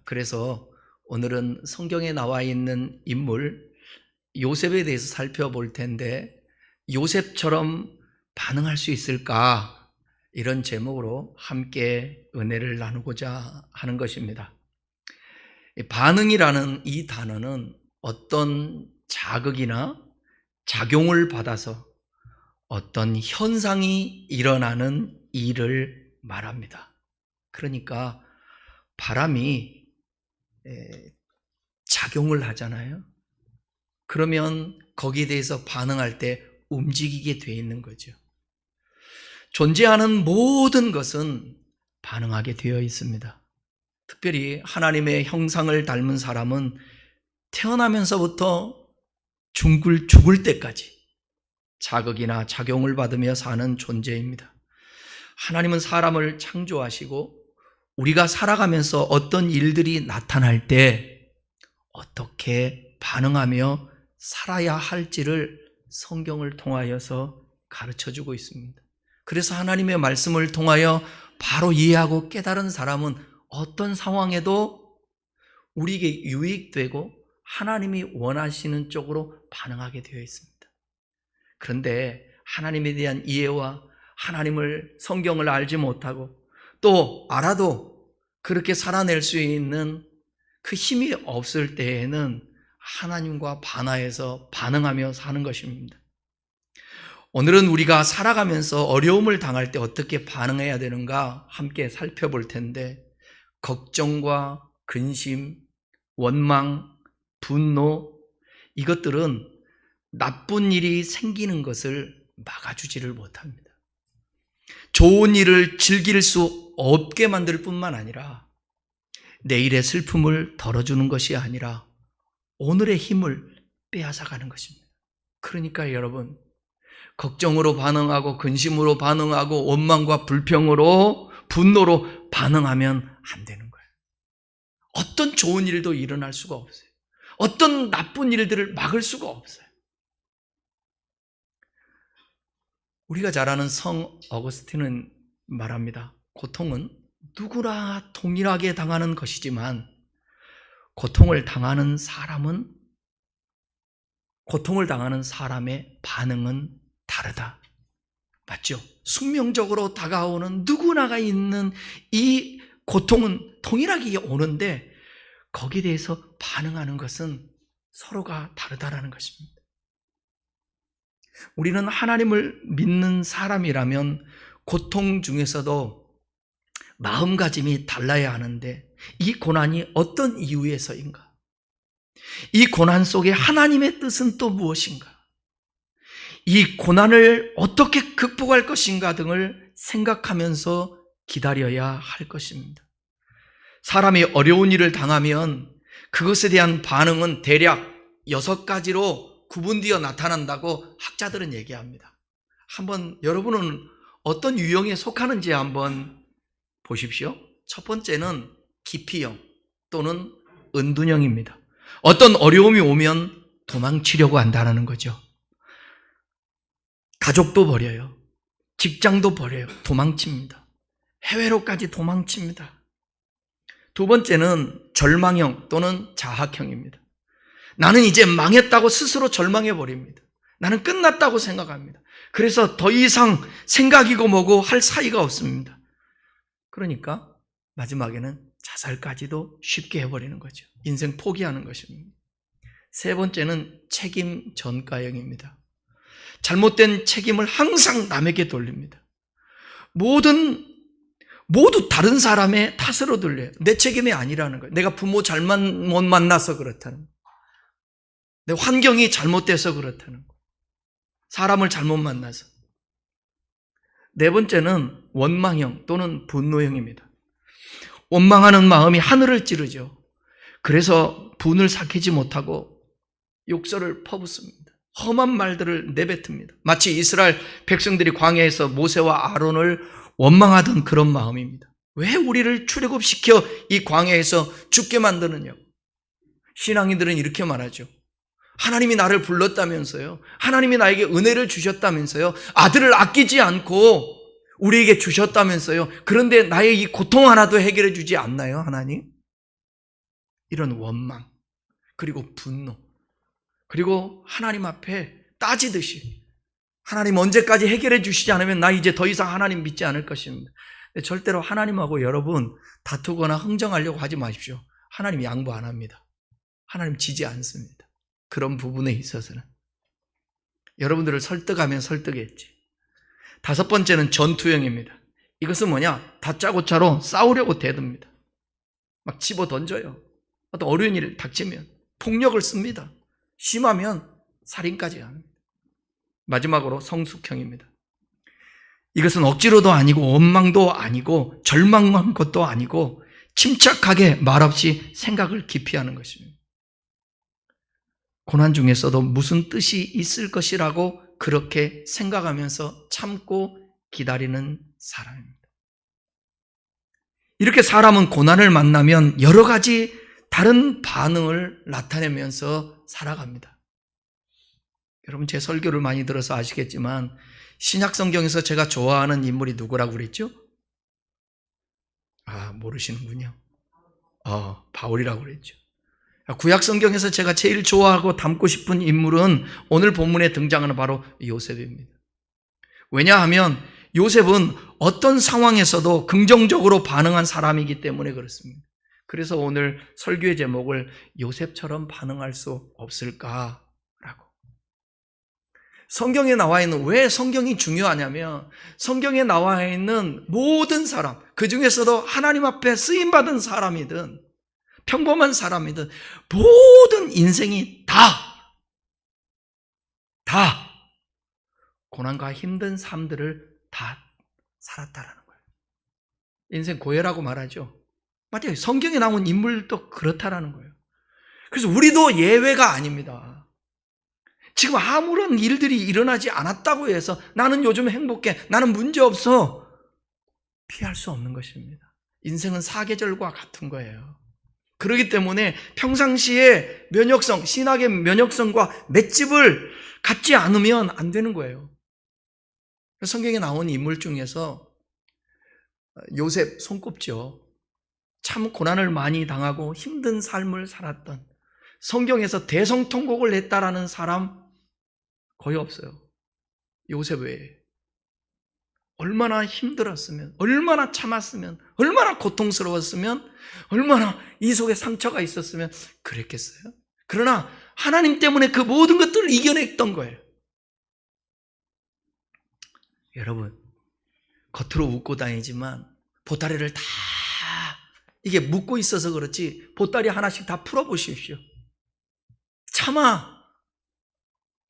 그래서 오늘은 성경에 나와 있는 인물 요셉에 대해서 살펴볼 텐데, 요셉처럼 반응할 수 있을까? 이런 제목으로 함께 은혜를 나누고자 하는 것입니다. 반응이라는 이 단어는 어떤 자극이나 작용을 받아서 어떤 현상이 일어나는 일을 말합니다. 그러니까 바람이 작용을 하잖아요. 그러면 거기에 대해서 반응할 때 움직이게 돼 있는 거죠. 존재하는 모든 것은 반응하게 되어 있습니다. 특별히 하나님의 형상을 닮은 사람은 태어나면서부터 죽을 때까지 자극이나 작용을 받으며 사는 존재입니다. 하나님은 사람을 창조하시고 우리가 살아가면서 어떤 일들이 나타날 때 어떻게 반응하며 살아야 할지를 성경을 통하여서 가르쳐주고 있습니다. 그래서 하나님의 말씀을 통하여 바로 이해하고 깨달은 사람은 어떤 상황에도 우리에게 유익되고 하나님이 원하시는 쪽으로 반응하게 되어 있습니다. 그런데 하나님에 대한 이해와 하나님을, 성경을 알지 못하고 또 알아도 그렇게 살아낼 수 있는 그 힘이 없을 때에는 하나님과 반하여서 반응하며 사는 것입니다. 오늘은 우리가 살아가면서 어려움을 당할 때 어떻게 반응해야 되는가 함께 살펴볼 텐데, 걱정과 근심, 원망, 분노, 이것들은 나쁜 일이 생기는 것을 막아주지를 못합니다. 좋은 일을 즐길 수 없게 만들 뿐만 아니라 내일의 슬픔을 덜어주는 것이 아니라 오늘의 힘을 빼앗아가는 것입니다. 그러니까 여러분, 걱정으로 반응하고 근심으로 반응하고 원망과 불평으로 분노로 반응하면 안 되는 거예요. 어떤 좋은 일도 일어날 수가 없어요. 어떤 나쁜 일들을 막을 수가 없어요. 우리가 잘 아는 성 어거스틴은 말합니다. 고통은 누구나 동일하게 당하는 것이지만 고통을 당하는 사람의 반응은 다르다. 맞죠? 숙명적으로 다가오는 누구나가 있는 이 고통은 동일하게 오는데 거기에 대해서 반응하는 것은 서로가 다르다라는 것입니다. 우리는 하나님을 믿는 사람이라면 고통 중에서도 마음가짐이 달라야 하는데, 이 고난이 어떤 이유에서인가? 이 고난 속에 하나님의 뜻은 또 무엇인가? 이 고난을 어떻게 극복할 것인가 등을 생각하면서 기다려야 할 것입니다. 사람이 어려운 일을 당하면 그것에 대한 반응은 대략 6가지로 구분되어 나타난다고 학자들은 얘기합니다. 한번 여러분은 어떤 유형에 속하는지 한번 보십시오. 첫 번째는 기피형 또는 은둔형입니다. 어떤 어려움이 오면 도망치려고 한다는 거죠. 가족도 버려요. 직장도 버려요. 도망칩니다. 해외로까지 도망칩니다. 두 번째는 절망형 또는 자학형입니다. 나는 이제 망했다고 스스로 절망해버립니다. 나는 끝났다고 생각합니다. 그래서 더 이상 생각이고 뭐고 할 사이가 없습니다. 그러니까 마지막에는 자살까지도 쉽게 해버리는 거죠. 인생 포기하는 것입니다. 세 번째는 책임 전가형입니다. 잘못된 책임을 항상 남에게 돌립니다. 모두 다른 사람의 탓으로 돌려요. 내 책임이 아니라는 거예요. 내가 부모 못 만나서 그렇다는 거예요. 내 환경이 잘못돼서 그렇다는 거예요. 사람을 잘못 만나서. 네 번째는 원망형 또는 분노형입니다. 원망하는 마음이 하늘을 찌르죠. 그래서 분을 삭히지 못하고 욕설을 퍼붓습니다. 험한 말들을 내뱉습니다. 마치 이스라엘 백성들이 광야에서 모세와 아론을 원망하던 그런 마음입니다. 왜 우리를 출애굽시켜 이 광야에서 죽게 만드느냐고. 신앙인들은 이렇게 말하죠. 하나님이 나를 불렀다면서요. 하나님이 나에게 은혜를 주셨다면서요. 아들을 아끼지 않고 우리에게 주셨다면서요. 그런데 나의 이 고통 하나도 해결해 주지 않나요, 하나님? 이런 원망, 그리고 분노, 그리고 하나님 앞에 따지듯이 하나님 언제까지 해결해 주시지 않으면 나 이제 더 이상 하나님 믿지 않을 것입니다. 절대로 하나님하고 여러분 다투거나 흥정하려고 하지 마십시오. 하나님 양보 안 합니다. 하나님 지지 않습니다. 그런 부분에 있어서는 여러분들을 설득하면 설득했지. 5번째는 전투형입니다. 이것은 뭐냐? 다짜고짜로 싸우려고 대듭니다. 막 집어 던져요. 어떤 어려운 일 닥치면 폭력을 씁니다. 심하면 살인까지 합니다. 마지막으로 성숙형입니다. 이것은 억지로도 아니고 원망도 아니고 절망한 것도 아니고 침착하게 말없이 생각을 깊이 하는 것입니다. 고난 중에서도 무슨 뜻이 있을 것이라고 그렇게 생각하면서 참고 기다리는 사람입니다. 이렇게 사람은 고난을 만나면 여러 가지 다른 반응을 나타내면서 살아갑니다. 여러분 제 설교를 많이 들어서 아시겠지만 신약 성경에서 제가 좋아하는 인물이 누구라고 그랬죠? 모르시는군요. 바울이라고 그랬죠. 구약 성경에서 제가 제일 좋아하고 닮고 싶은 인물은 오늘 본문에 등장하는 바로 요셉입니다. 왜냐하면 요셉은 어떤 상황에서도 긍정적으로 반응한 사람이기 때문에 그렇습니다. 그래서 오늘 설교의 제목을 요셉처럼 반응할 수 없을까라고. 성경에 나와 있는, 왜 성경이 중요하냐면 성경에 나와 있는 모든 사람, 그 중에서도 하나님 앞에 쓰임받은 사람이든 평범한 사람이든 모든 인생이 다 고난과 힘든 삶들을 다 살았다라는 거예요. 인생 고해라고 말하죠. 맞아요. 성경에 나온 인물도 그렇다라는 거예요. 그래서 우리도 예외가 아닙니다. 지금 아무런 일들이 일어나지 않았다고 해서 나는 요즘 행복해, 나는 문제없어, 피할 수 없는 것입니다. 인생은 사계절과 같은 거예요. 그렇기 때문에 평상시에 면역성, 신학의 면역성과 맷집을 갖지 않으면 안 되는 거예요. 성경에 나온 인물 중에서 요셉 손꼽죠. 참 고난을 많이 당하고 힘든 삶을 살았던, 성경에서 대성통곡을 했다라는 사람 거의 없어요. 요셉 외에. 얼마나 힘들었으면, 얼마나 참았으면, 얼마나 고통스러웠으면, 얼마나 이 속에 상처가 있었으면 그랬겠어요? 그러나 하나님 때문에 그 모든 것들을 이겨냈던 거예요. 여러분, 겉으로 웃고 다니지만 보따리를 다 이게 묶고 있어서 그렇지 보따리 하나씩 다 풀어보십시오. 차마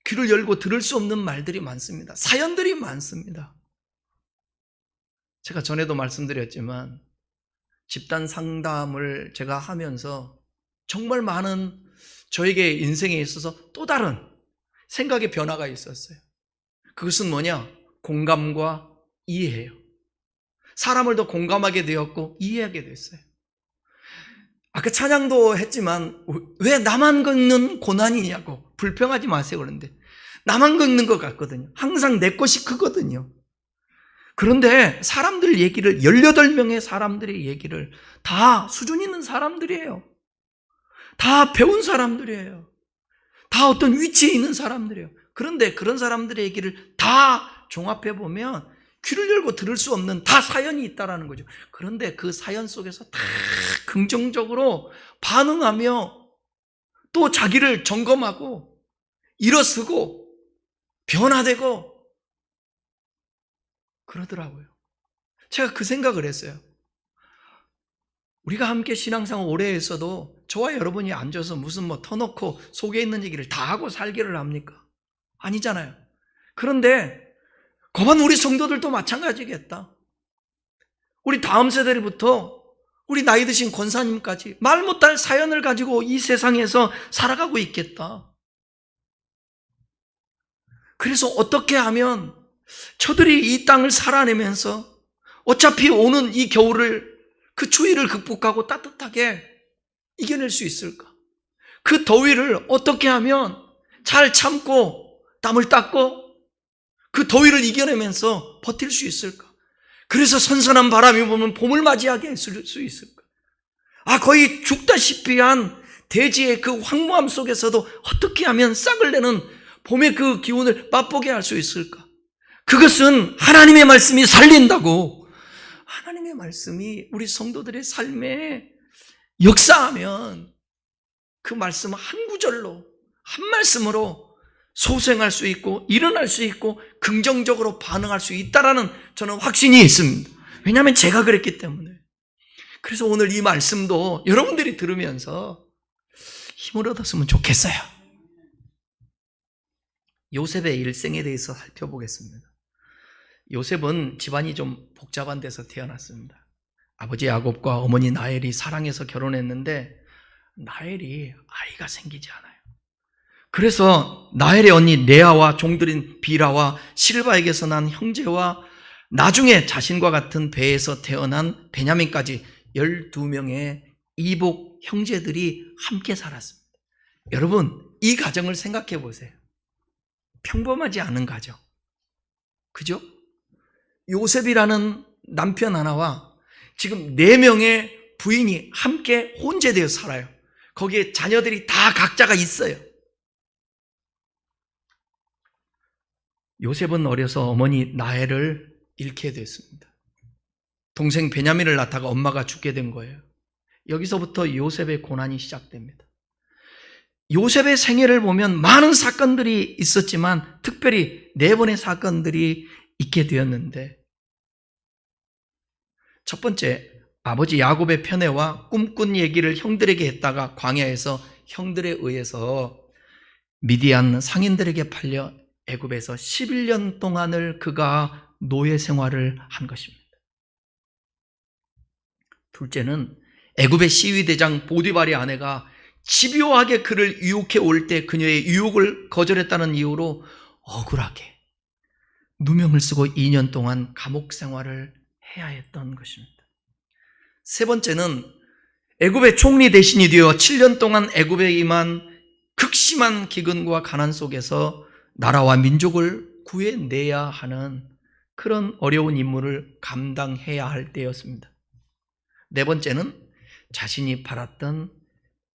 귀를 열고 들을 수 없는 말들이 많습니다. 사연들이 많습니다. 제가 전에도 말씀드렸지만 집단 상담을 제가 하면서 정말 많은 저에게 인생에 있어서 또 다른 생각의 변화가 있었어요. 그것은 뭐냐? 공감과 이해예요. 사람을 더 공감하게 되었고 이해하게 됐어요. 아까 찬양도 했지만 왜 나만 겪는 고난이냐고 불평하지 마세요. 그런데 나만 겪는 것 같거든요. 항상 내 것이 크거든요. 그런데 사람들 얘기를 18명의 사람들의 얘기를 다 수준 있는 사람들이에요. 다 배운 사람들이에요. 다 어떤 위치에 있는 사람들이에요. 그런데 그런 사람들의 얘기를 다 종합해보면 귀를 열고 들을 수 없는 다 사연이 있다는 거죠. 그런데 그 사연 속에서 다 긍정적으로 반응하며 또 자기를 점검하고 일어서고 변화되고 그러더라고요. 제가 그 생각을 했어요. 우리가 함께 신앙생활 오래 했어도 저와 여러분이 앉아서 무슨 터놓고 속에 있는 얘기를 다 하고 살기를 합니까? 아니잖아요. 그런데 거반 우리 성도들도 마찬가지겠다. 우리 다음 세대부터 우리 나이 드신 권사님까지 말 못할 사연을 가지고 이 세상에서 살아가고 있겠다. 그래서 어떻게 하면 저들이 이 땅을 살아내면서 어차피 오는 이 겨울을, 그 추위를 극복하고 따뜻하게 이겨낼 수 있을까? 그 더위를 어떻게 하면 잘 참고 땀을 닦고 그 더위를 이겨내면서 버틸 수 있을까? 그래서 선선한 바람이 불면 봄을 맞이하게 할 수 있을까? 거의 죽다시피 한 대지의 그 황무함 속에서도 어떻게 하면 싹을 내는 봄의 그 기운을 맛보게 할 수 있을까? 그것은 하나님의 말씀이 살린다고. 하나님의 말씀이 우리 성도들의 삶에 역사하면 그 말씀 한 구절로, 한 말씀으로 소생할 수 있고 일어날 수 있고 긍정적으로 반응할 수 있다라는 저는 확신이 있습니다. 왜냐하면 제가 그랬기 때문에. 그래서 오늘 이 말씀도 여러분들이 들으면서 힘을 얻었으면 좋겠어요. 요셉의 일생에 대해서 살펴보겠습니다. 요셉은 집안이 좀 복잡한 데서 태어났습니다. 아버지 야곱과 어머니 라헬이 사랑해서 결혼했는데 라헬이 아이가 생기지 않아요. 그래서 라헬의 언니 레아와 종들인 빌하와 실바에게서 난 형제와 나중에 자신과 같은 배에서 태어난 베냐민까지 12명의 이복 형제들이 함께 살았습니다. 여러분, 이 가정을 생각해 보세요. 평범하지 않은 가정. 그죠? 요셉이라는 남편 하나와 지금 4명의 부인이 함께 혼재되어 살아요. 거기에 자녀들이 다 각자가 있어요. 요셉은 어려서 어머니 라헬을 잃게 됐습니다. 동생 베냐민을 낳다가 엄마가 죽게 된 거예요. 여기서부터 요셉의 고난이 시작됩니다. 요셉의 생애를 보면 많은 사건들이 있었지만 특별히 4번의 사건들이 있게 되었는데, 첫 번째, 아버지 야곱의 편애와 꿈꾼 얘기를 형들에게 했다가 광야에서 형들에 의해서 미디안 상인들에게 팔려 애굽에서 11년 동안을 그가 노예 생활을 한 것입니다. 둘째는 애굽의 시위대장 보디발의 아내가 집요하게 그를 유혹해 올 때 그녀의 유혹을 거절했다는 이유로 억울하게 누명을 쓰고 2년 동안 감옥 생활을 해야 했던 것입니다. 세 번째는 애굽의 총리 대신이 되어 7년 동안 애굽에 임한 극심한 기근과 가난 속에서 나라와 민족을 구해내야 하는 그런 어려운 임무를 감당해야 할 때였습니다. 네 번째는 자신이 바랐던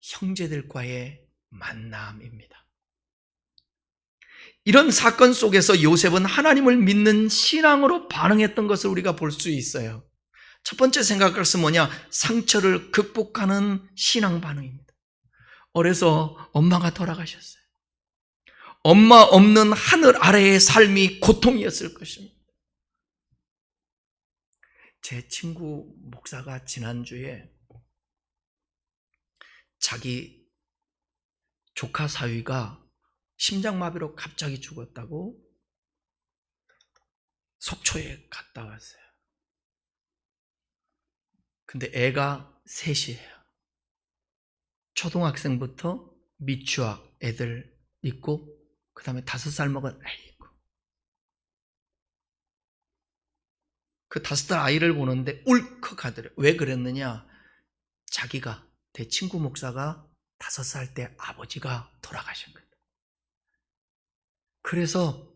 형제들과의 만남입니다. 이런 사건 속에서 요셉은 하나님을 믿는 신앙으로 반응했던 것을 우리가 볼 수 있어요. 첫 번째 생각할 것은 뭐냐? 상처를 극복하는 신앙 반응입니다. 어려서 엄마가 돌아가셨어요. 엄마 없는 하늘 아래의 삶이 고통이었을 것입니다. 제 친구 목사가 지난주에 자기 조카 사위가 심장마비로 갑자기 죽었다고 속초에 갔다 왔어요. 근데 애가 셋이에요. 초등학생부터 미취학 애들 있고 그 다음에 5살 먹은 아이 있고, 그 5살 아이를 보는데 울컥하더래요. 왜 그랬느냐? 자기가, 내 친구 목사가 5살 때 아버지가 돌아가신 거예요. 그래서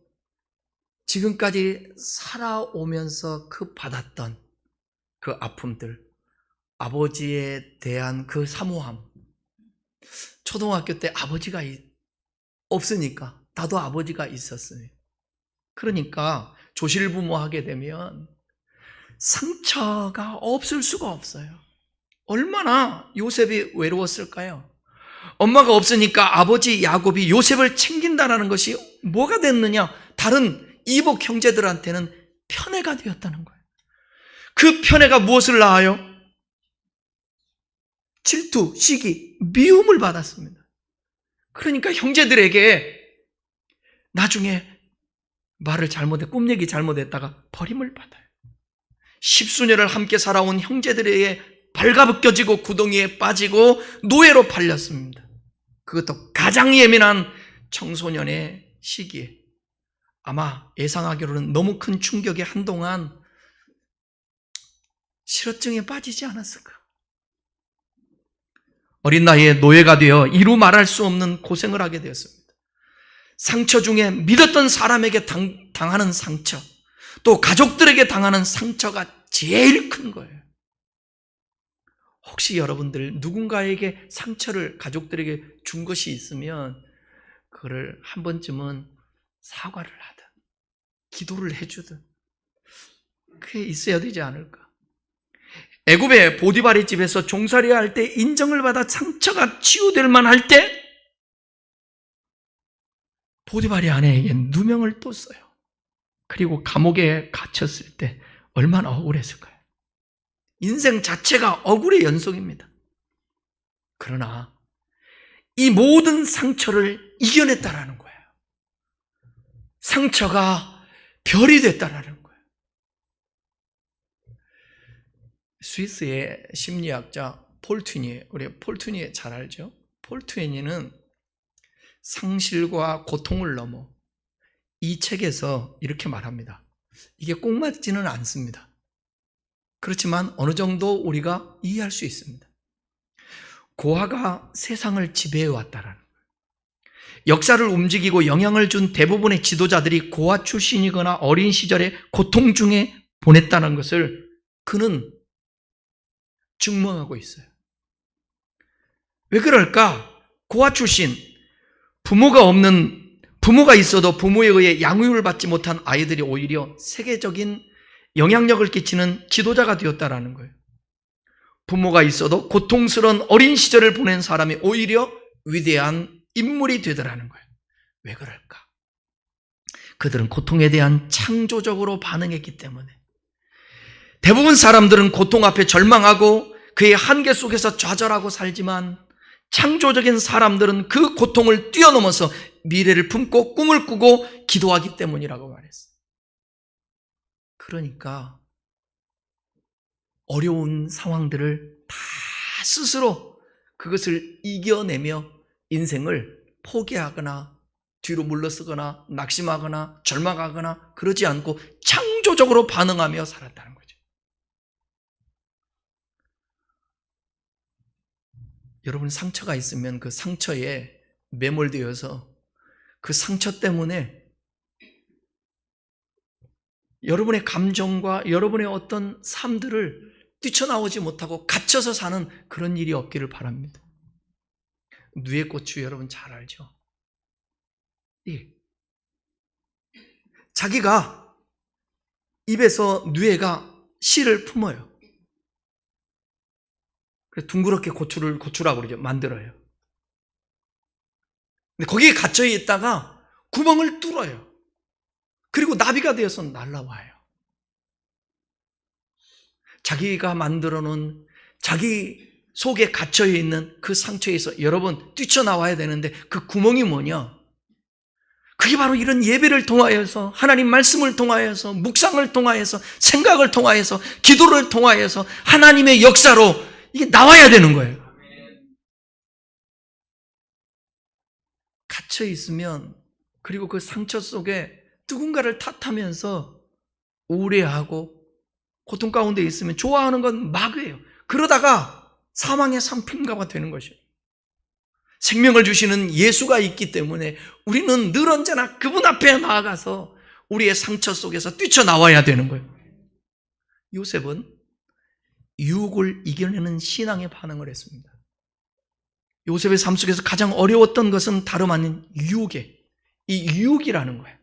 지금까지 살아오면서 그 받았던 그 아픔들, 아버지에 대한 그 사모함, 초등학교 때 아버지가 없으니까 나도 아버지가 있었어요. 그러니까 조실부모 하게 되면 상처가 없을 수가 없어요. 얼마나 요셉이 외로웠을까요? 엄마가 없으니까 아버지 야곱이 요셉을 챙긴다는 것이 뭐가 됐느냐? 다른 이복 형제들한테는 편애가 되었다는 거예요. 그 편애가 무엇을 낳아요? 질투, 시기, 미움을 받았습니다. 그러니까 형제들에게 나중에 말을 잘못해, 꿈 얘기 잘못했다가 버림을 받아요. 10수년을 함께 살아온 형제들에게 발가벗겨지고 구덩이에 빠지고 노예로 팔렸습니다. 그것도 가장 예민한 청소년의 시기에 아마 예상하기로는 너무 큰 충격에 한동안 실어증에 빠지지 않았을까. 어린 나이에 노예가 되어 이루 말할 수 없는 고생을 하게 되었습니다. 상처 중에 믿었던 사람에게 당하는 상처, 또 가족들에게 당하는 상처가 제일 큰 거예요. 혹시 여러분들 누군가에게 상처를 가족들에게 준 것이 있으면 그거를 한 번쯤은 사과를 하든 기도를 해주든 그게 있어야 되지 않을까? 애굽의 보디발의 집에서 종살이 할 때 인정을 받아 상처가 치유될 만할 때 보디발의 아내에게 누명을 떴어요. 그리고 감옥에 갇혔을 때 얼마나 억울했을까요? 인생 자체가 억울의 연속입니다. 그러나 이 모든 상처를 이겨냈다라는 거예요. 상처가 별이 됐다라는 거예요. 스위스의 심리학자 폴투니, 우리 폴투니 잘 알죠? 폴투니는 상실과 고통을 넘어 이 책에서 이렇게 말합니다. 이게 꼭 맞지는 않습니다. 그렇지만 어느 정도 우리가 이해할 수 있습니다. 고아가 세상을 지배해 왔다라는 거예요. 역사를 움직이고 영향을 준 대부분의 지도자들이 고아 출신이거나 어린 시절에 고통 중에 보냈다는 것을 그는 증명하고 있어요. 왜 그럴까? 고아 출신, 부모가 있어도 부모에 의해 양육을 받지 못한 아이들이 오히려 세계적인 영향력을 끼치는 지도자가 되었다라는 거예요. 부모가 있어도 고통스러운 어린 시절을 보낸 사람이 오히려 위대한 인물이 되더라는 거예요. 왜 그럴까? 그들은 고통에 대한 창조적으로 반응했기 때문에. 대부분 사람들은 고통 앞에 절망하고 그의 한계 속에서 좌절하고 살지만 창조적인 사람들은 그 고통을 뛰어넘어서 미래를 품고 꿈을 꾸고 기도하기 때문이라고 말했어요. 그러니까 어려운 상황들을 다 스스로 그것을 이겨내며 인생을 포기하거나 뒤로 물러서거나 낙심하거나 절망하거나 그러지 않고 창조적으로 반응하며 살았다는 거죠. 여러분 상처가 있으면 그 상처에 매몰되어서 그 상처 때문에 여러분의 감정과 여러분의 어떤 삶들을 뛰쳐나오지 못하고 갇혀서 사는 그런 일이 없기를 바랍니다. 누에고추 여러분 잘 알죠? 예. 자기가 입에서 누에가 씨를 품어요. 그래서 둥그렇게 고추라고 그러죠. 만들어요. 근데 거기에 갇혀 있다가 구멍을 뚫어요. 그리고 나비가 되어서 날아와요. 자기가 만들어 놓은 자기 속에 갇혀 있는 그 상처에서 여러분 뛰쳐나와야 되는데 그 구멍이 뭐냐? 그게 바로 이런 예배를 통하여서 하나님 말씀을 통하여서 묵상을 통하여서 생각을 통하여서 기도를 통하여서 하나님의 역사로 이게 나와야 되는 거예요. 갇혀 있으면 그리고 그 상처 속에 누군가를 탓하면서 우울해하고 고통 가운데 있으면 좋아하는 건 마귀예요. 그러다가 사망의 상품가가 되는 것이에요. 생명을 주시는 예수가 있기 때문에 우리는 늘 언제나 그분 앞에 나아가서 우리의 상처 속에서 뛰쳐나와야 되는 거예요. 요셉은 유혹을 이겨내는 신앙의 반응을 했습니다. 요셉의 삶 속에서 가장 어려웠던 것은 다름 아닌 이 유혹이라는 거예요.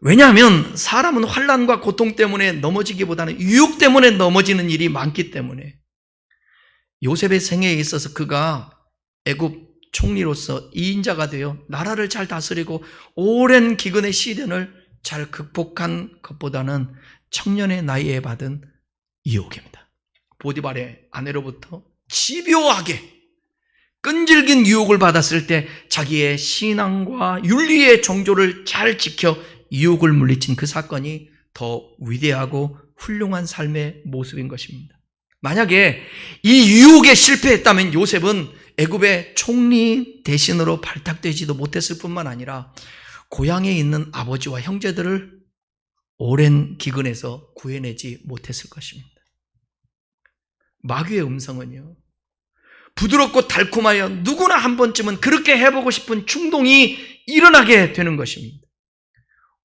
왜냐하면 사람은 환난과 고통 때문에 넘어지기보다는 유혹 때문에 넘어지는 일이 많기 때문에 요셉의 생애에 있어서 그가 애굽 총리로서 2인자가 되어 나라를 잘 다스리고 오랜 기근의 시련을 잘 극복한 것보다는 청년의 나이에 받은 유혹입니다. 보디발의 아내로부터 집요하게 끈질긴 유혹을 받았을 때 자기의 신앙과 윤리의 정조를 잘 지켜 유혹을 물리친 그 사건이 더 위대하고 훌륭한 삶의 모습인 것입니다. 만약에 이 유혹에 실패했다면 요셉은 애굽의 총리 대신으로 발탁되지도 못했을 뿐만 아니라 고향에 있는 아버지와 형제들을 오랜 기근에서 구해내지 못했을 것입니다. 마귀의 음성은요, 부드럽고 달콤하여 누구나 한 번쯤은 그렇게 해보고 싶은 충동이 일어나게 되는 것입니다.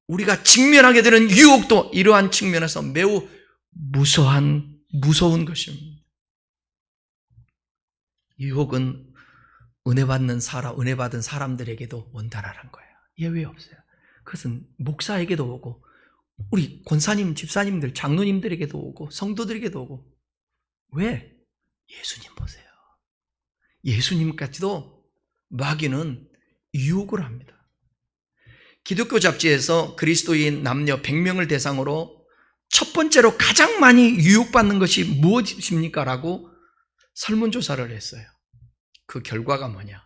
우리가 직면하게 되는 유혹도 이러한 측면에서 매우 무서운 것입니다. 유혹은 은혜 받은 사람들에게도 원활하는 거예요. 예외 없어요. 그것은 목사에게도 오고, 우리 권사님, 집사님들, 장로님들에게도 오고, 성도들에게도 오고. 왜? 예수님 보세요. 예수님까지도 마귀는 유혹을 합니다. 기독교 잡지에서 그리스도인 남녀 100명을 대상으로 첫 번째로 가장 많이 유혹받는 것이 무엇입니까? 라고 설문조사를 했어요. 그 결과가 뭐냐?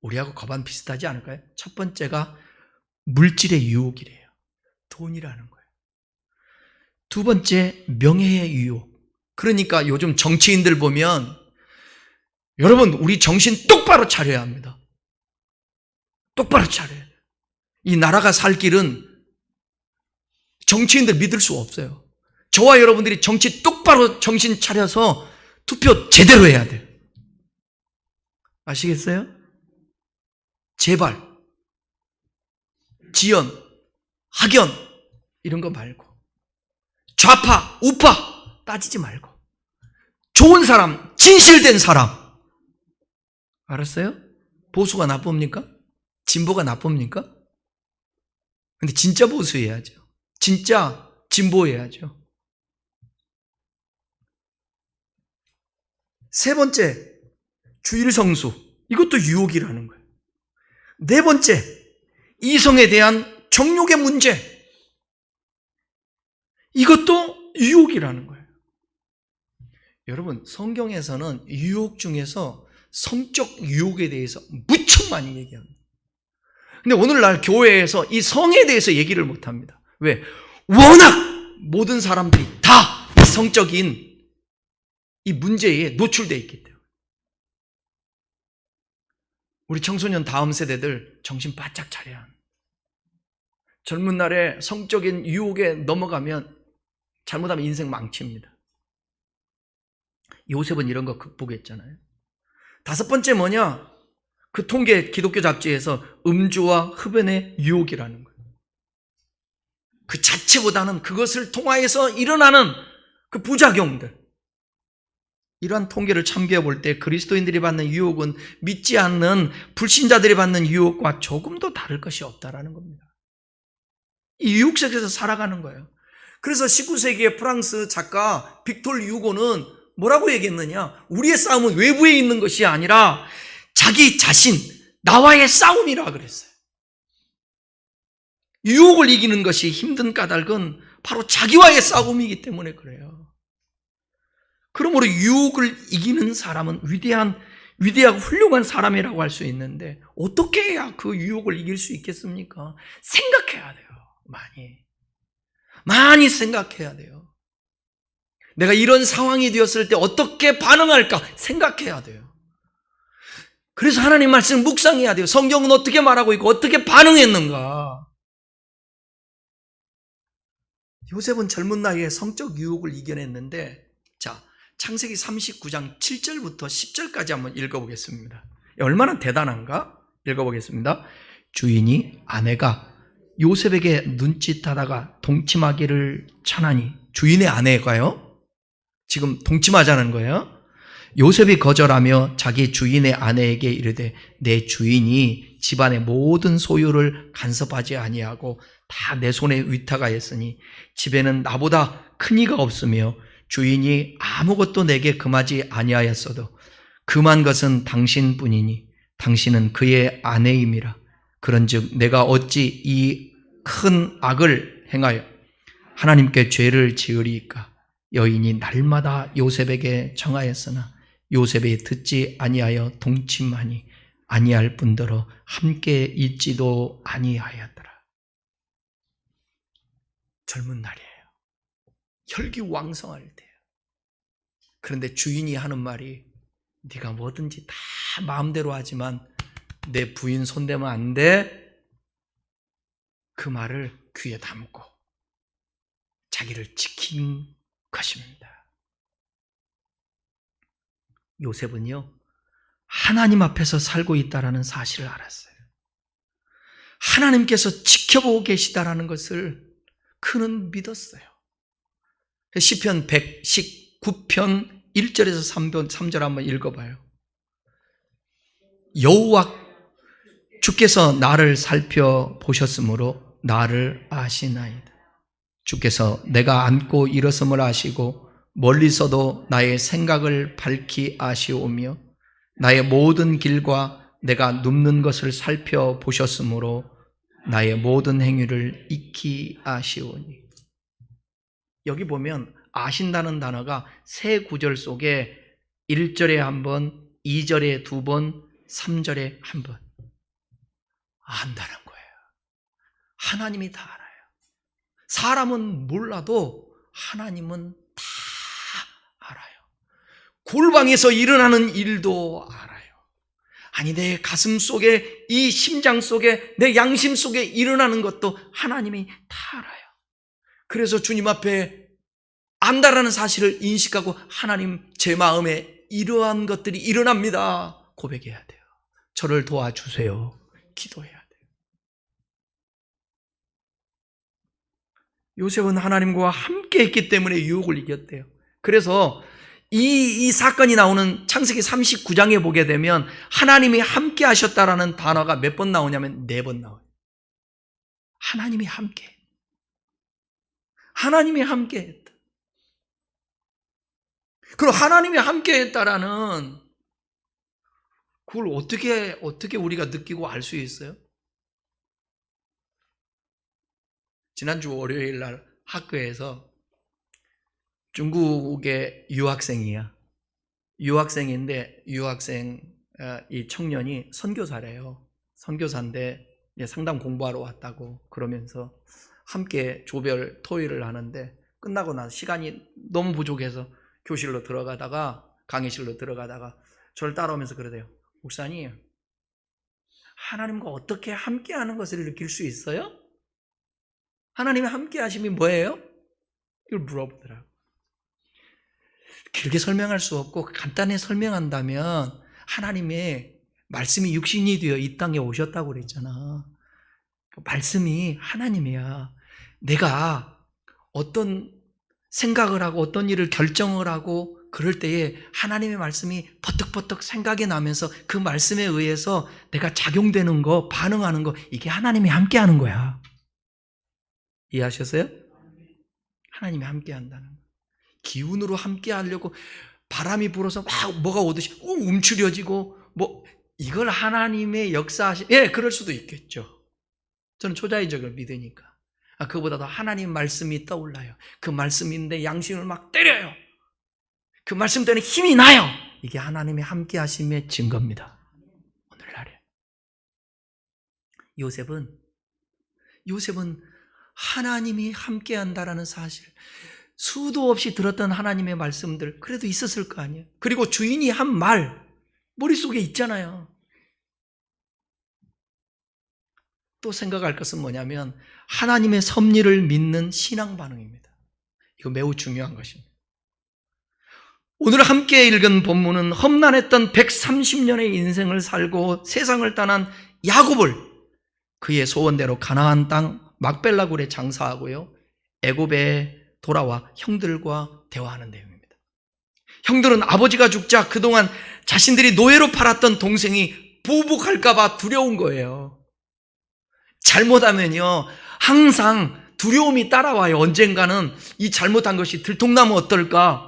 우리하고 거반 비슷하지 않을까요? 첫 번째가 물질의 유혹이래요. 돈이라는 거예요. 두 번째, 명예의 유혹. 그러니까 요즘 정치인들 보면, 여러분, 우리 정신 똑바로 차려야 합니다. 똑바로 차려야 돼요. 이 나라가 살 길은 정치인들 믿을 수 없어요. 저와 여러분들이 똑바로 정신 차려서 투표 제대로 해야 돼요. 아시겠어요? 제발 지연, 학연 이런 거 말고, 좌파, 우파 따지지 말고, 좋은 사람, 진실된 사람. 알았어요? 보수가 나쁩니까? 진보가 나쁩니까? 근데 진짜 보수해야죠. 진짜 진보해야죠. 세 번째, 주일성수. 이것도 유혹이라는 거예요. 네 번째, 이성에 대한 정욕의 문제. 이것도 유혹이라는 거예요. 여러분, 성경에서는 유혹 중에서 성적 유혹에 대해서 무척 많이 얘기합니다. 근데 오늘날 교회에서 이 성에 대해서 얘기를 못합니다. 왜? 워낙 모든 사람들이 다 성적인 이 문제에 노출되어 있기 때문에. 우리 청소년 다음 세대들 정신 바짝 차려야 합니다. 젊은 날에 성적인 유혹에 넘어가면 잘못하면 인생 망칩니다. 요셉은 이런 거 극복했잖아요. 다섯 번째 뭐냐? 그 통계 기독교 잡지에서 음주와 흡연의 유혹이라는 거예요. 그 자체보다는 그것을 통하여서 일어나는 그 부작용들. 이러한 통계를 참고해 볼 때 그리스도인들이 받는 유혹은 믿지 않는 불신자들이 받는 유혹과 조금도 다를 것이 없다라는 겁니다. 이 유혹 속에서 살아가는 거예요. 그래서 19세기의 프랑스 작가 빅톨 유고는 뭐라고 얘기했느냐? 우리의 싸움은 외부에 있는 것이 아니라 자기 자신, 나와의 싸움이라 그랬어요. 유혹을 이기는 것이 힘든 까닭은 바로 자기와의 싸움이기 때문에 그래요. 그러므로 유혹을 이기는 사람은 위대하고 훌륭한 사람이라고 할 수 있는데, 어떻게 해야 그 유혹을 이길 수 있겠습니까? 생각해야 돼요. 많이 생각해야 돼요. 내가 이런 상황이 되었을 때 어떻게 반응할까 생각해야 돼요. 그래서 하나님 말씀 묵상해야 돼요. 성경은 어떻게 말하고 있고 어떻게 반응했는가. 요셉은 젊은 나이에 성적 유혹을 이겨냈는데, 자, 창세기 39장 7절부터 10절까지 한번 읽어보겠습니다. 얼마나 대단한가? 읽어보겠습니다. 주인이 아내가 요셉에게 눈짓하다가 동침하기를 천하니, 주인의 아내가요? 지금 동침하자는 거예요. 요셉이 거절하며 자기 주인의 아내에게 이르되, 내 주인이 집안의 모든 소유를 간섭하지 아니하고 다 내 손에 위탁하였으니 집에는 나보다 큰 이가 없으며 주인이 아무것도 내게 금하지 아니하였어도 금한 것은 당신뿐이니 당신은 그의 아내임이라. 그런즉 내가 어찌 이 큰 악을 행하여 하나님께 죄를 지으리이까. 여인이 날마다 요셉에게 청하였으나 요셉이 듣지 아니하여 동침하니 아니할 뿐더러 함께 있지도 아니하였더라. 젊은 날이에요. 혈기왕성할 때예요. 그런데 주인이 하는 말이, 네가 뭐든지 다 마음대로 하지만 내 부인 손대면 안 돼. 그 말을 귀에 담고 자기를 지킨 것입니다. 요셉은요, 하나님 앞에서 살고 있다는 사실을 알았어요. 하나님께서 지켜보고 계시다라는 것을 그는 믿었어요. 시편 119편 1절에서 3절 한번 읽어봐요. 여호와 주께서 나를 살펴보셨으므로 나를 아시나이다. 주께서 내가 앉고 일어섬을 아시고 멀리서도 나의 생각을 밝히 아시오며 나의 모든 길과 내가 눕는 것을 살펴보셨으므로 나의 모든 행위를 익히 아시오니. 여기 보면 아신다는 단어가 세 구절 속에 1절에 한 번, 2절에 두 번, 3절에 한 번. 안다는 거예요. 하나님이 다 알아요. 사람은 몰라도 하나님은 다 알아요. 골방에서 일어나는 일도 알아요. 아니, 내 가슴 속에, 이 심장 속에, 내 양심 속에 일어나는 것도 하나님이 다 알아요. 그래서 주님 앞에 안다라는 사실을 인식하고 하나님, 제 마음에 이러한 것들이 일어납니다. 고백해야 돼요. 저를 도와주세요. 기도해야 돼요. 요셉은 하나님과 함께 했기 때문에 유혹을 이겼대요. 그래서 이 사건이 나오는 창세기 39장에 보게 되면 하나님이 함께 하셨다라는 단어가 몇 번 나오냐면 4번 나와요. 하나님이 함께. 하나님이 함께 했다. 그럼 하나님이 함께 했다라는 그걸 어떻게 우리가 느끼고 알 수 있어요? 지난주 월요일 날 학교에서 중국의 유학생이야. 유학생인데 이 청년이 선교사래요. 선교사인데 상담 공부하러 왔다고 그러면서 함께 조별 토의를 하는데 끝나고 나서 시간이 너무 부족해서 교실로 들어가다가 강의실로 들어가다가 저를 따라오면서 그러대요. 목사님, 하나님과 어떻게 함께하는 것을 느낄 수 있어요? 하나님의 함께하심이 뭐예요? 이걸 물어보더라고요. 길게 설명할 수 없고 간단히 설명한다면 하나님의 말씀이 육신이 되어 이 땅에 오셨다고 그랬잖아. 말씀이 하나님이야. 내가 어떤 생각을 하고 어떤 일을 결정을 하고 그럴 때에 하나님의 말씀이 버뜩버뜩 생각이 나면서 그 말씀에 의해서 내가 작용되는 거, 반응하는 거, 이게 하나님이 함께하는 거야. 이해하셨어요? 하나님이 함께한다는 거. 기운으로 함께하려고 바람이 불어서 막 뭐가 오듯이 움츠려지고 이걸 하나님의 역사하시, 그럴 수도 있겠죠. 저는 초자의적을 믿으니까. 그보다도 하나님 말씀이 떠올라요. 그 말씀인데 양심을 막 때려요. 그 말씀 때문에 힘이 나요. 이게 하나님의 함께하심의 증거입니다. 오늘날에 요셉은 하나님이 함께한다라는 사실, 수도 없이 들었던 하나님의 말씀들 그래도 있었을 거 아니에요. 그리고 주인이 한 말 머릿속에 있잖아요. 또 생각할 것은 뭐냐면 하나님의 섭리를 믿는 신앙 반응입니다. 이거 매우 중요한 것입니다. 오늘 함께 읽은 본문은 험난했던 130년의 인생을 살고 세상을 떠난 야곱을 그의 소원대로 가나안 땅 막벨라 굴에 장사하고요, 애굽에 돌아와 형들과 대화하는 내용입니다. 형들은 아버지가 죽자 그동안 자신들이 노예로 팔았던 동생이 보복할까 봐 두려운 거예요. 잘못하면요 항상 두려움이 따라와요. 언젠가는 이 잘못한 것이 들통나면 어떨까?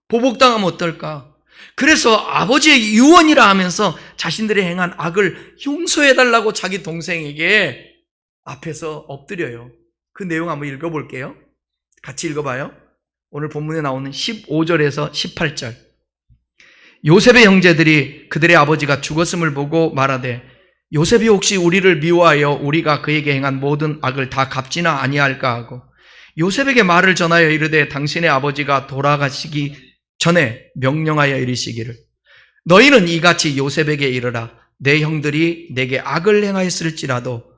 보복당하면 어떨까? 그래서 아버지의 유언이라 하면서 자신들이 행한 악을 용서해달라고 자기 동생에게 앞에서 엎드려요. 그 내용 한번 읽어볼게요. 같이 읽어봐요. 오늘 본문에 나오는 15절에서 18절. 요셉의 형제들이 그들의 아버지가 죽었음을 보고 말하되 요셉이 혹시 우리를 미워하여 우리가 그에게 행한 모든 악을 다 갚지나 아니할까 하고 요셉에게 말을 전하여 이르되 당신의 아버지가 돌아가시기 전에 명령하여 이르시기를 너희는 이같이 요셉에게 이르라 내 형들이 내게 악을 행하였을지라도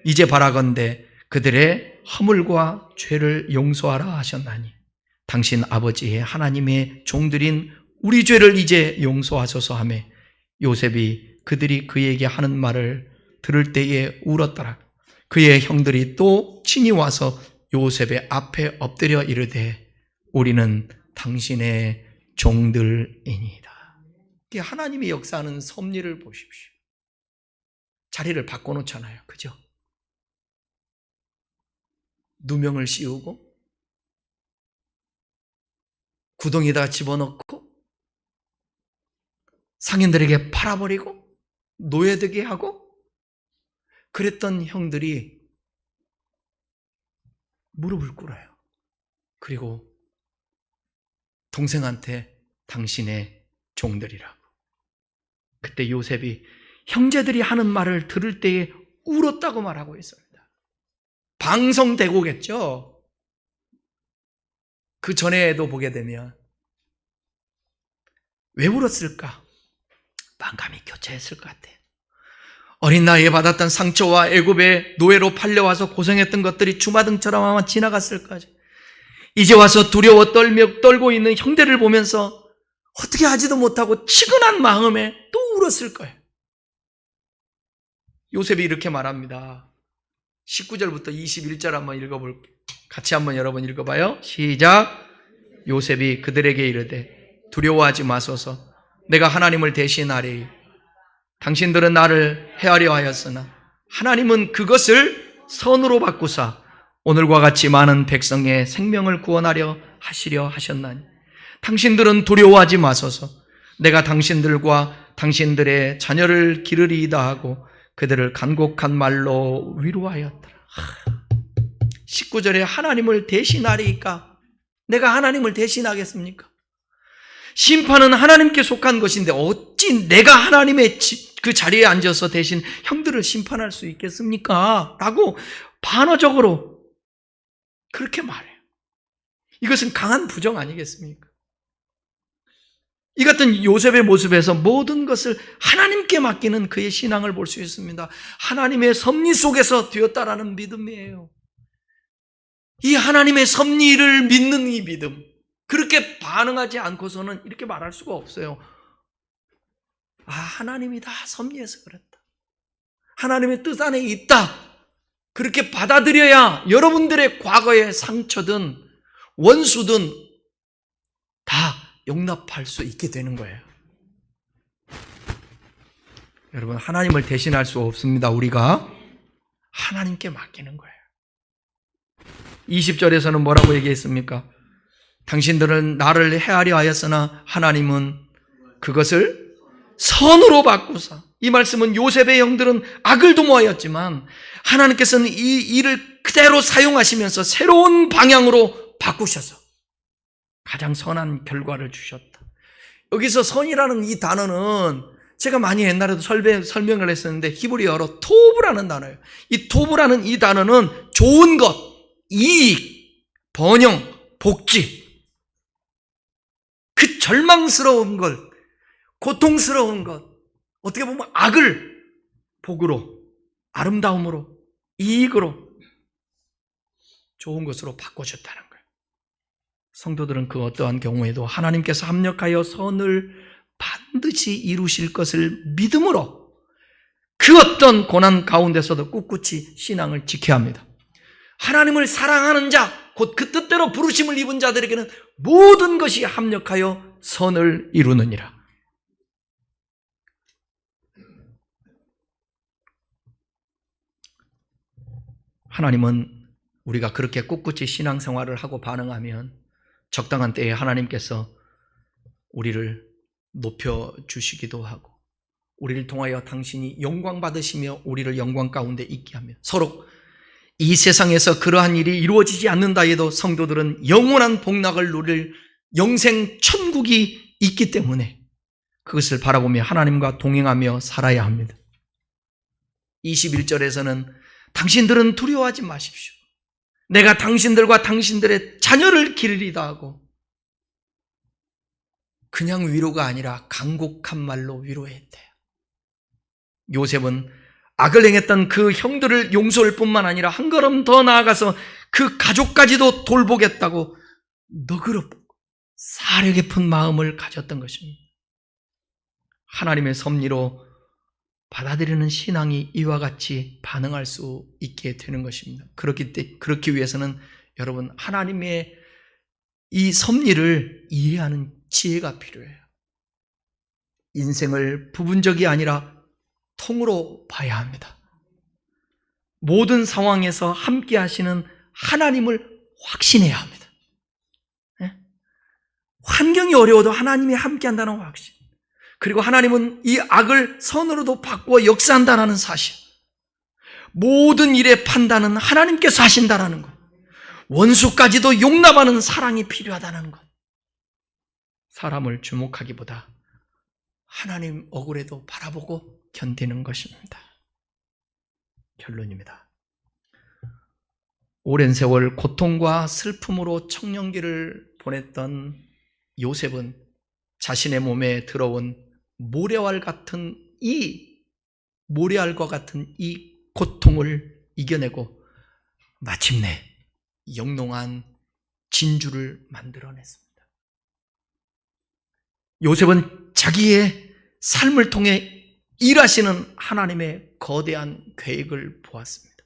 이제 바라건대 그들의 허물과 죄를 용서하라 하셨나니 당신 아버지의 하나님의 종들인 우리 죄를 이제 용서하소서 하며 요셉이 그들이 그에게 하는 말을 들을 때에 울었더라. 그의 형들이 또 친히 와서 요셉의 앞에 엎드려 이르되 우리는 당신의 종들이니이다. 하나님이 역사하는 섭리를 보십시오. 자리를 바꿔놓잖아요. 그죠? 누명을 씌우고 구덩이에다 집어넣고 상인들에게 팔아버리고 노예되게 하고 그랬던 형들이 무릎을 꿇어요. 그리고 동생한테 당신의 종들이라고. 그때 요셉이 형제들이 하는 말을 들을 때에 울었다고 말하고 있습니다. 방성대고겠죠. 그 전에도 보게 되면 왜 울었을까? 만감이 교차했을 것 같아요. 어린 나이에 받았던 상처와 애굽의 노예로 팔려와서 고생했던 것들이 주마등처럼 아마 지나갔을 거죠. 이제 와서 두려워 떨고 있는 형제를 보면서 어떻게 하지도 못하고 치근한 마음에 또 울었을 거예요. 요셉이 이렇게 말합니다. 19절부터 21절 한번 읽어볼게요. 같이 한번 여러분 읽어봐요. 시작. 요셉이 그들에게 이르되 두려워하지 마소서. 내가 하나님을 대신하리. 당신들은 나를 해하려 하였으나 하나님은 그것을 선으로 바꾸사 오늘과 같이 많은 백성의 생명을 구원하려 하시려 하셨나니 당신들은 두려워하지 마소서. 내가 당신들과 당신들의 자녀를 기르리이다 하고 그들을 간곡한 말로 위로하였더라. 19절에 하나님을 대신하리까? 내가 하나님을 대신하겠습니까? 심판은 하나님께 속한 것인데 어찌 내가 하나님의 그 자리에 앉아서 대신 형들을 심판할 수 있겠습니까? 라고 반어적으로 그렇게 말해요. 이것은 강한 부정 아니겠습니까? 이 같은 요셉의 모습에서 모든 것을 하나님께 맡기는 그의 신앙을 볼 수 있습니다. 하나님의 섭리 속에서 되었다라는 믿음이에요. 이 하나님의 섭리를 믿는 이 믿음, 그렇게 반응하지 않고서는 이렇게 말할 수가 없어요. 아, 하나님이 다 섭리해서 그랬다. 하나님의 뜻 안에 있다. 그렇게 받아들여야 여러분들의 과거의 상처든 원수든 다 용납할 수 있게 되는 거예요. 여러분, 하나님을 대신할 수 없습니다. 우리가 하나님께 맡기는 거예요. 20절에서는 뭐라고 얘기했습니까? 당신들은 나를 해하려 하였으나 하나님은 그것을 선으로 바꾸사. 이 말씀은 요셉의 형들은 악을 도모하였지만 하나님께서는 이 일을 그대로 사용하시면서 새로운 방향으로 바꾸셔서 가장 선한 결과를 주셨다. 여기서 선이라는 이 단어는 제가 많이 옛날에도 설명을 했었는데 히브리어로 토브라는 단어예요. 이 토브라는 이 단어는 좋은 것, 이익, 번영, 복지, 그 절망스러운 것, 고통스러운 것, 어떻게 보면 악을 복으로, 아름다움으로, 이익으로 좋은 것으로 바꿔줬다는 거예요. 성도들은 그 어떠한 경우에도 하나님께서 합력하여 선을 반드시 이루실 것을 믿음으로 그 어떤 고난 가운데서도 꿋꿋이 신앙을 지켜야 합니다. 하나님을 사랑하는 자, 곧 그 뜻대로 부르심을 입은 자들에게는 모든 것이 합력하여 선을 이루느니라. 하나님은 우리가 그렇게 꿋꿋이 신앙생활을 하고 반응하면 적당한 때에 하나님께서 우리를 높여주시기도 하고 우리를 통하여 당신이 영광 받으시며 우리를 영광 가운데 있게 하며 서로 이 세상에서 그러한 일이 이루어지지 않는다 해도 성도들은 영원한 복락을 누릴 영생 천국이 있기 때문에 그것을 바라보며 하나님과 동행하며 살아야 합니다. 21절에서는 당신들은 두려워하지 마십시오. 내가 당신들과 당신들의 자녀를 기르리다 하고 그냥 위로가 아니라 간곡한 말로 위로했대요. 요셉은 악을 행했던 그 형들을 용서할 뿐만 아니라 한 걸음 더 나아가서 그 가족까지도 돌보겠다고 너그럽고 사려 깊은 마음을 가졌던 것입니다. 하나님의 섭리로 받아들이는 신앙이 이와 같이 반응할 수 있게 되는 것입니다. 그렇기 위해서는 여러분 하나님의 이 섭리를 이해하는 지혜가 필요해요. 인생을 부분적이 아니라 통으로 봐야 합니다. 모든 상황에서 함께 하시는 하나님을 확신해야 합니다. 환경이 어려워도 하나님이 함께 한다는 확신. 그리고 하나님은 이 악을 선으로도 바꾸어 역사한다는 사실. 모든 일의 판단은 하나님께서 하신다는 것. 원수까지도 용납하는 사랑이 필요하다는 것. 사람을 주목하기보다 하나님 억울해도 바라보고 견디는 것입니다. 결론입니다. 오랜 세월 고통과 슬픔으로 청년기를 보냈던 요셉은 자신의 몸에 들어온 모래알과 같은 이 고통을 이겨내고 마침내 영롱한 진주를 만들어냈습니다. 요셉은 자기의 삶을 통해 일하시는 하나님의 거대한 계획을 보았습니다.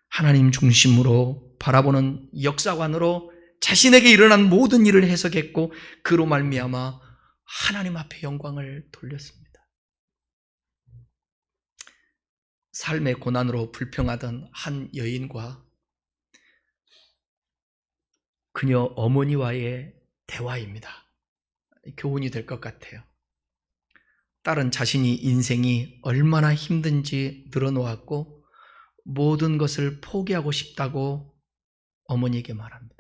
하나님 중심으로 바라보는 역사관으로 자신에게 일어난 모든 일을 해석했고 그로 말미암아 하나님 앞에 영광을 돌렸습니다. 삶의 고난으로 불평하던 한 여인과 그녀 어머니와의 대화입니다. 교훈이 될 것 같아요. 딸은 자신이 인생이 얼마나 힘든지 늘어놓았고 모든 것을 포기하고 싶다고 어머니에게 말합니다.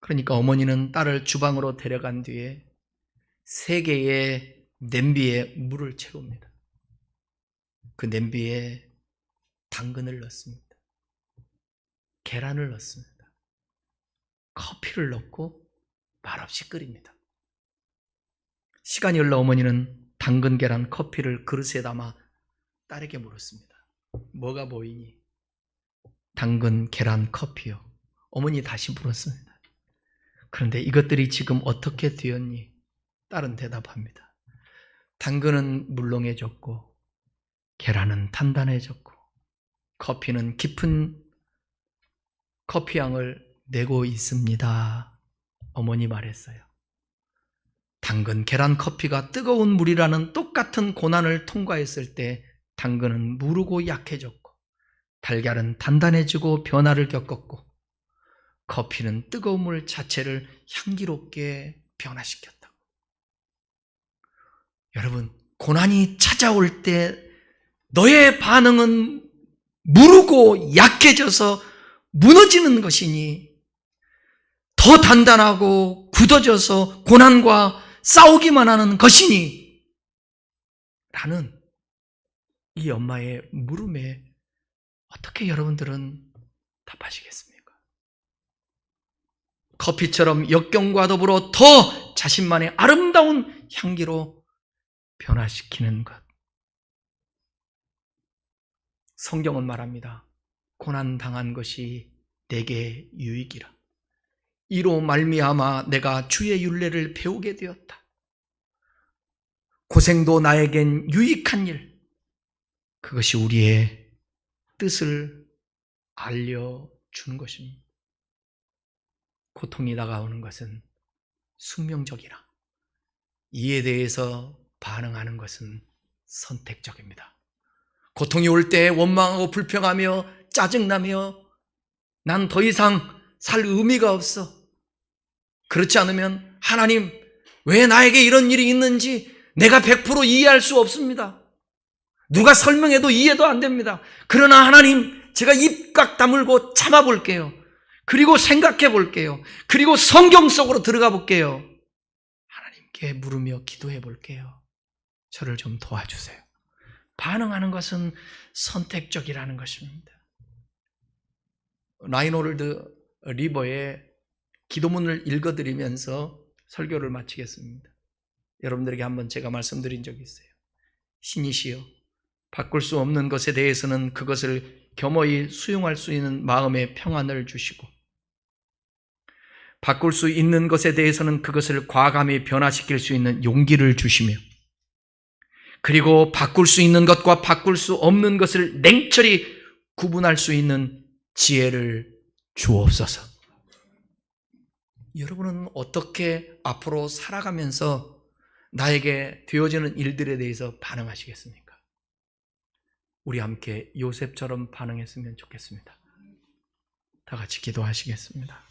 그러니까 어머니는 딸을 주방으로 데려간 뒤에 3개의 냄비에 물을 채웁니다. 그 냄비에 당근을 넣습니다. 계란을 넣습니다. 커피를 넣고 말없이 끓입니다. 시간이 흘러 어머니는 당근, 계란, 커피를 그릇에 담아 딸에게 물었습니다. 뭐가 보이니? 당근, 계란, 커피요. 어머니 다시 물었습니다. 그런데 이것들이 지금 어떻게 되었니? 딸은 대답합니다. 당근은 물렁해졌고 계란은 단단해졌고 커피는 깊은 커피향을 내고 있습니다. 어머니 말했어요. 당근, 계란, 커피가 뜨거운 물이라는 똑같은 고난을 통과했을 때 당근은 무르고 약해졌고 달걀은 단단해지고 변화를 겪었고 커피는 뜨거운 물 자체를 향기롭게 변화시켰다고. 여러분, 고난이 찾아올 때 너의 반응은 무르고 약해져서 무너지는 것이니 더 단단하고 굳어져서 고난과 싸우기만 하는 것이니 라는 이 엄마의 물음에 어떻게 여러분들은 답하시겠습니까? 커피처럼 역경과 더불어 더 자신만의 아름다운 향기로 변화시키는 것. 성경은 말합니다. 고난당한 것이 내게 유익이라. 이로 말미암아 내가 주의 율례를 배우게 되었다. 고생도 나에겐 유익한 일. 그것이 우리의 뜻을 알려주는 것입니다. 고통이 다가오는 것은 숙명적이라. 이에 대해서 반응하는 것은 선택적입니다. 고통이 올 때 원망하고 불평하며 짜증나며 난 더 이상 살 의미가 없어. 그렇지 않으면 하나님 왜 나에게 이런 일이 있는지 내가 100% 이해할 수 없습니다. 누가 설명해도 이해도 안 됩니다. 그러나 하나님 제가 입각 다물고 참아볼게요. 그리고 생각해 볼게요. 그리고 성경 속으로 들어가 볼게요. 하나님께 물으며 기도해 볼게요. 저를 좀 도와주세요. 반응하는 것은 선택적이라는 것입니다. 라인홀드 리버의 기도문을 읽어드리면서 설교를 마치겠습니다. 여러분들에게 한번 제가 말씀드린 적이 있어요. 신이시여, 바꿀 수 없는 것에 대해서는 그것을 겸허히 수용할 수 있는 마음의 평안을 주시고 바꿀 수 있는 것에 대해서는 그것을 과감히 변화시킬 수 있는 용기를 주시며 그리고 바꿀 수 있는 것과 바꿀 수 없는 것을 냉철히 구분할 수 있는 지혜를 주옵소서. 여러분은 어떻게 앞으로 살아가면서 나에게 되어지는 일들에 대해서 반응하시겠습니까? 우리 함께 요셉처럼 반응했으면 좋겠습니다. 다 같이 기도하시겠습니다.